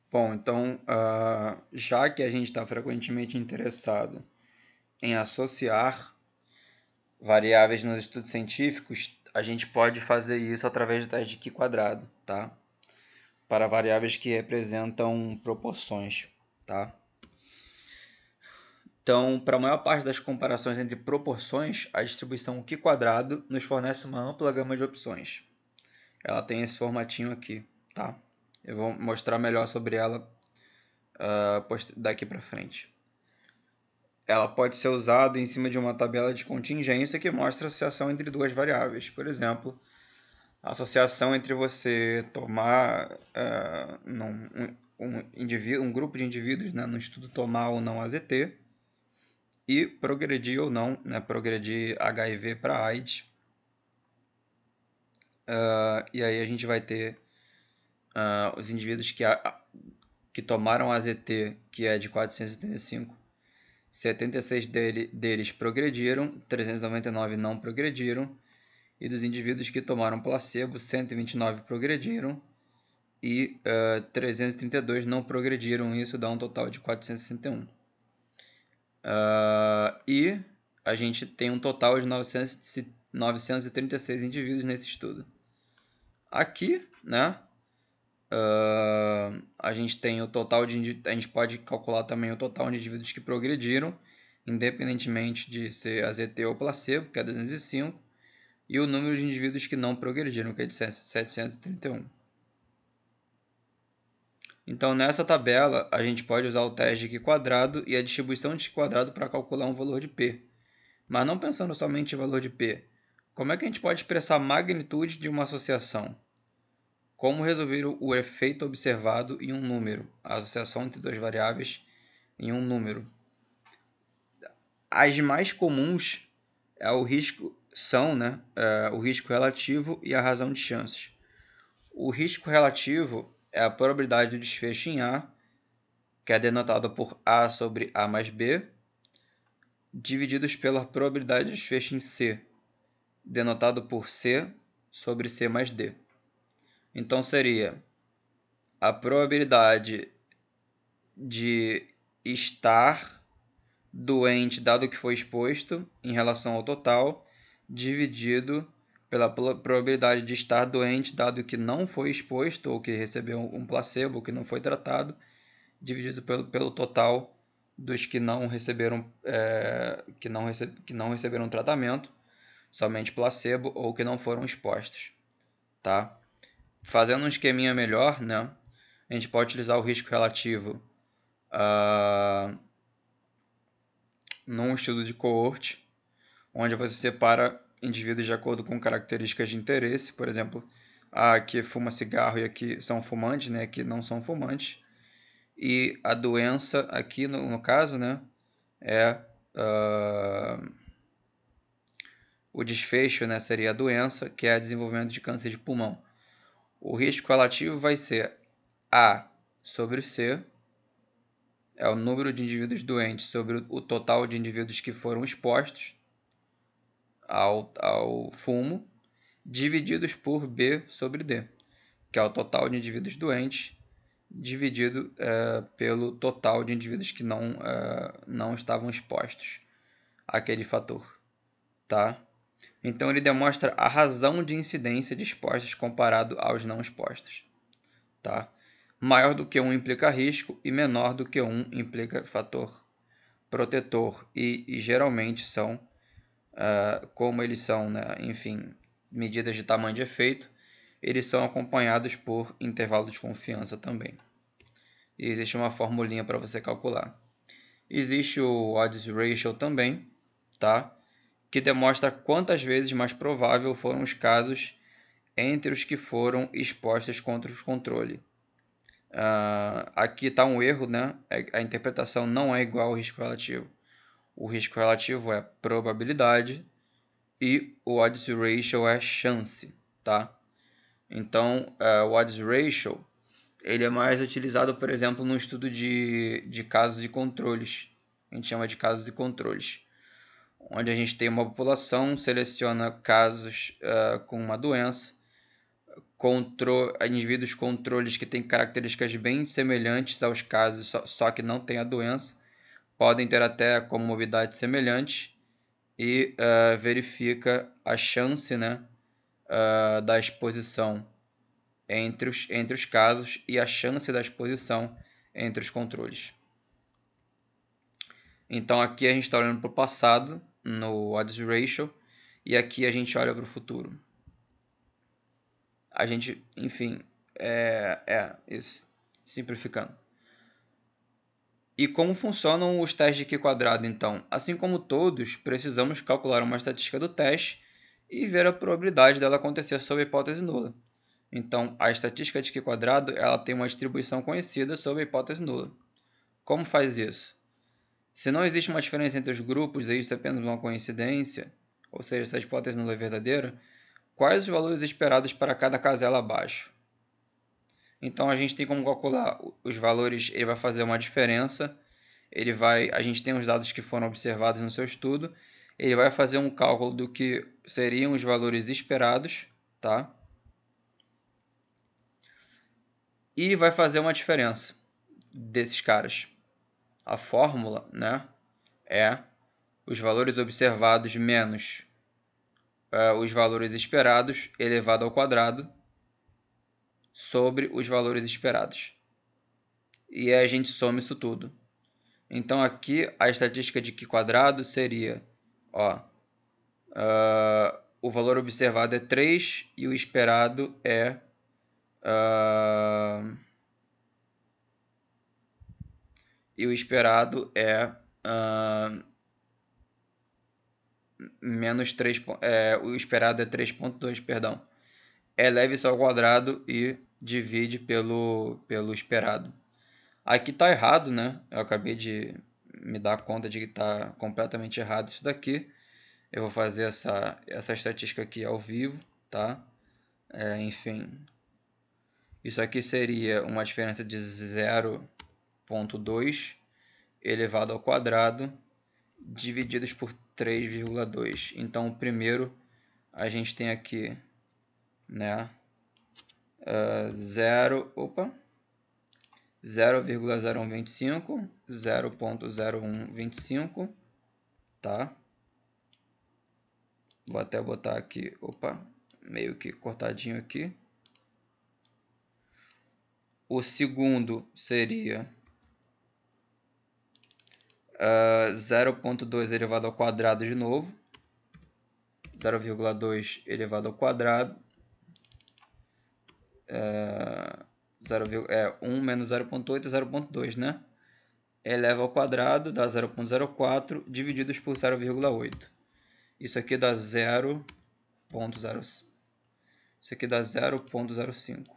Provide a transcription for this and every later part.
Bom, então, já que a gente está frequentemente interessado em associar variáveis nos estudos científicos, a gente pode fazer isso através do teste de Q-quadrado, tá? Para variáveis que representam proporções, tá? Então, para a maior parte das comparações entre proporções, a distribuição Q-quadrado nos fornece uma ampla gama de opções. Ela tem esse formatinho aqui, tá? Eu vou mostrar melhor sobre ela daqui para frente. Ela pode ser usada em cima de uma tabela de contingência que mostra a associação entre duas variáveis. Por exemplo, a associação entre você tomar um grupo de indivíduos, né, no estudo tomar ou não AZT e progredir ou não, né, progredir HIV para AIDS. E aí a gente vai ter os indivíduos que tomaram AZT, que é de 475, 76 deles progrediram, 399 não progrediram, e dos indivíduos que tomaram placebo, 129 progrediram e 332 não progrediram, isso dá um total de 461. E a gente tem um total de 936 indivíduos nesse estudo. Aqui, né, a gente tem o total de. A gente pode calcular também o total de indivíduos que progrediram, independentemente de ser AZT ou placebo, que é 205, e o número de indivíduos que não progrediram, que é de 731. Então, nessa tabela, a gente pode usar o teste de Q-quadrado e a distribuição de Q-quadrado para calcular um valor de P. Mas não pensando somente em valor de P, como é que a gente pode expressar a magnitude de uma associação? Como resolver o efeito observado em um número, a associação entre duas variáveis em um número? As mais comuns são, né, o risco relativo e a razão de chances. O risco relativo é a probabilidade do desfecho em A, que é denotado por A sobre A mais B, divididos pela probabilidade de desfecho em C, denotado por C sobre C mais D. Então seria a probabilidade de estar doente dado que foi exposto em relação ao total, dividido pela probabilidade de estar doente dado que não foi exposto ou que recebeu um placebo ou que não foi tratado, dividido pelo total dos que não receberam que não receberam tratamento, somente placebo ou que não foram expostos, tá? Fazendo um esqueminha melhor, né? A gente pode utilizar o risco relativo num estudo de coorte, onde você separa indivíduos de acordo com características de interesse, por exemplo, a que fuma cigarro e aqui são fumantes, né, que não são fumantes, e a doença aqui no caso, né, é o desfecho, né, seria a doença, que é o desenvolvimento de câncer de pulmão. O risco relativo vai ser A sobre C, é o número de indivíduos doentes sobre o total de indivíduos que foram expostos ao fumo, divididos por B sobre D, que é o total de indivíduos doentes, dividido pelo total de indivíduos que não estavam expostos àquele fator. Tá? Então ele demonstra a razão de incidência de expostos comparado aos não expostos. Tá? Maior do que 1 implica risco e menor do que 1 implica fator protetor. E geralmente são, como eles são, né, enfim, medidas de tamanho de efeito, eles são acompanhados por intervalo de confiança também. E existe uma formulinha para você calcular. Existe o odds ratio também, tá? Que demonstra quantas vezes mais provável foram os casos entre os que foram expostos contra o controle. Aqui está um erro, né? A interpretação não é igual ao risco relativo. O risco relativo é probabilidade e o odds ratio é chance, tá? Então, o odds ratio ele é mais utilizado, por exemplo, no estudo de casos e controles. A gente chama de casos e controles, onde a gente tem uma população, seleciona casos com uma doença, indivíduos controles que têm características bem semelhantes aos casos, só que não têm a doença, podem ter até comorbidades semelhantes, e verifica a chance, né, da exposição entre os casos e a chance da exposição entre os controles. Então aqui a gente está olhando para o passado, no odds ratio, e aqui a gente olha para o futuro. A gente, enfim, isso, simplificando. E como funcionam os testes de Q², então? Assim como todos, precisamos calcular uma estatística do teste e ver a probabilidade dela acontecer sob a hipótese nula. Então, a estatística de Q² ela tem uma distribuição conhecida sob a hipótese nula. Como faz isso? Se não existe uma diferença entre os grupos e isso é apenas uma coincidência, ou seja, se a hipótese nula é verdadeira, quais os valores esperados para cada casela abaixo? Então a gente tem como calcular os valores, ele vai fazer uma diferença, a gente tem os dados que foram observados no seu estudo, ele vai fazer um cálculo do que seriam os valores esperados, tá? E vai fazer uma diferença desses caras. A fórmula, né, é os valores observados menos os valores esperados elevado ao quadrado sobre os valores esperados. E aí a gente soma isso tudo. Então aqui a estatística de Q² seria, o valor observado é 3 e o esperado é menos 3, o esperado é 3,2, perdão. Eleve isso ao quadrado e divide pelo esperado. Aqui está errado, né? Eu acabei de me dar conta de que está completamente errado isso daqui. Eu vou fazer essa estatística aqui ao vivo, tá? Enfim, isso aqui seria uma diferença de 0,2 elevado ao quadrado divididos por 3,2. Então, o primeiro a gente tem aqui, né, 0,0125, 0,0125, tá? Vou até botar aqui, meio que cortadinho aqui. O segundo seria 0,2 elevado ao quadrado de novo. 0,2 elevado ao quadrado. 1 menos 0,8 é 0,2, né? Eleva ao quadrado, dá 0,04, divididos por 0,8. Isso aqui dá 0,05. Isso aqui dá 0,05.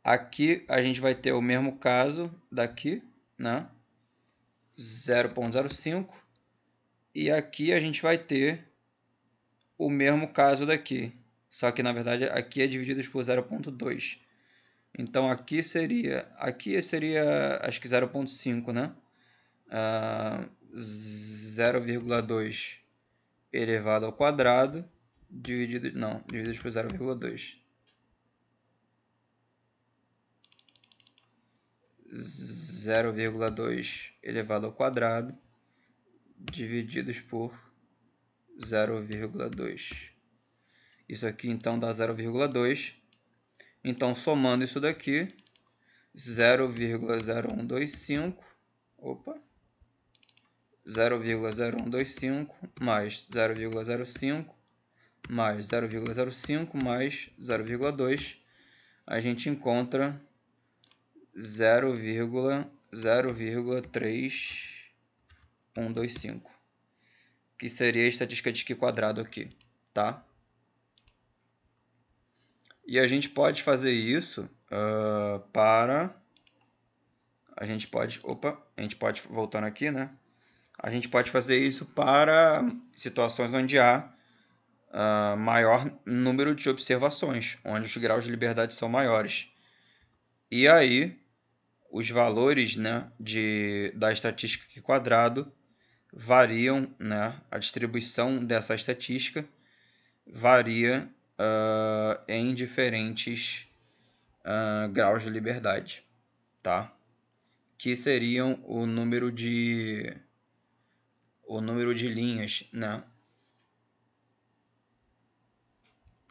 Aqui a gente vai ter o mesmo caso daqui, né? 0,05. E aqui a gente vai ter o mesmo caso daqui. Só que na verdade aqui é dividido por 0,2. Então aqui seria acho que 0,5, né? 0,2 elevado ao quadrado dividido por 0,2. 0,2 elevado ao quadrado divididos por 0,2. Isso aqui então dá 0,2. Então somando isso daqui, 0,0125, 0,0125 mais 0,05 mais 0,05 mais 0,2, a gente encontra 0,03125, que seria a estatística de Q² aqui, tá? E a gente pode fazer isso a gente pode, voltando aqui, né? A gente pode fazer isso para situações onde há maior número de observações, onde os graus de liberdade são maiores. E aí, os valores, né, da estatística Q² variam, né? A distribuição dessa estatística varia em diferentes graus de liberdade, tá? Que seriam o número de linhas, né?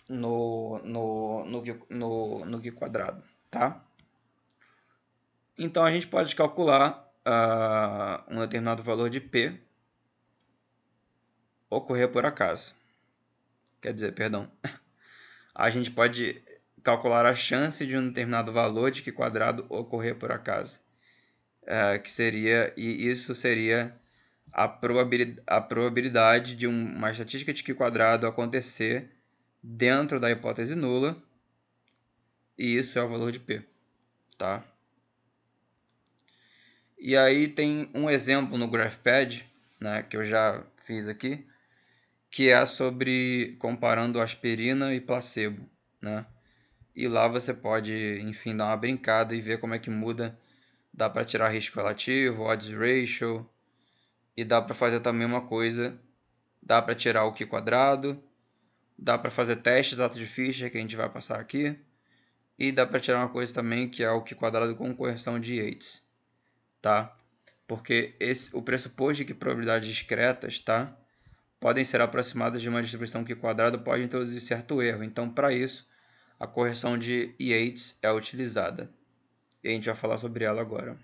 No Q quadrado, tá? Então a gente pode calcular um determinado valor de P ocorrer por acaso. Quer dizer, perdão. A gente pode calcular a chance de um determinado valor de Q quadrado ocorrer por acaso. Que seria, e isso seria a probabilidade de uma estatística de Q quadrado acontecer dentro da hipótese nula, e isso é o valor de P, tá? E aí tem um exemplo no GraphPad, né, que eu já fiz aqui, que é sobre comparando aspirina e placebo, né? E lá você pode, enfim, dar uma brincada e ver como é que muda. Dá para tirar risco relativo, odds ratio, e dá para fazer também uma coisa, dá para tirar o Q quadrado, dá para fazer testes ato de Fisher, que a gente vai passar aqui, e dá para tirar uma coisa também que é o Q quadrado com correção de Yates, tá? Porque o pressuposto de que probabilidades discretas, tá, podem ser aproximadas de uma distribuição Q quadrado pode introduzir certo erro. Então, para isso, a correção de Yates é utilizada. E a gente vai falar sobre ela agora.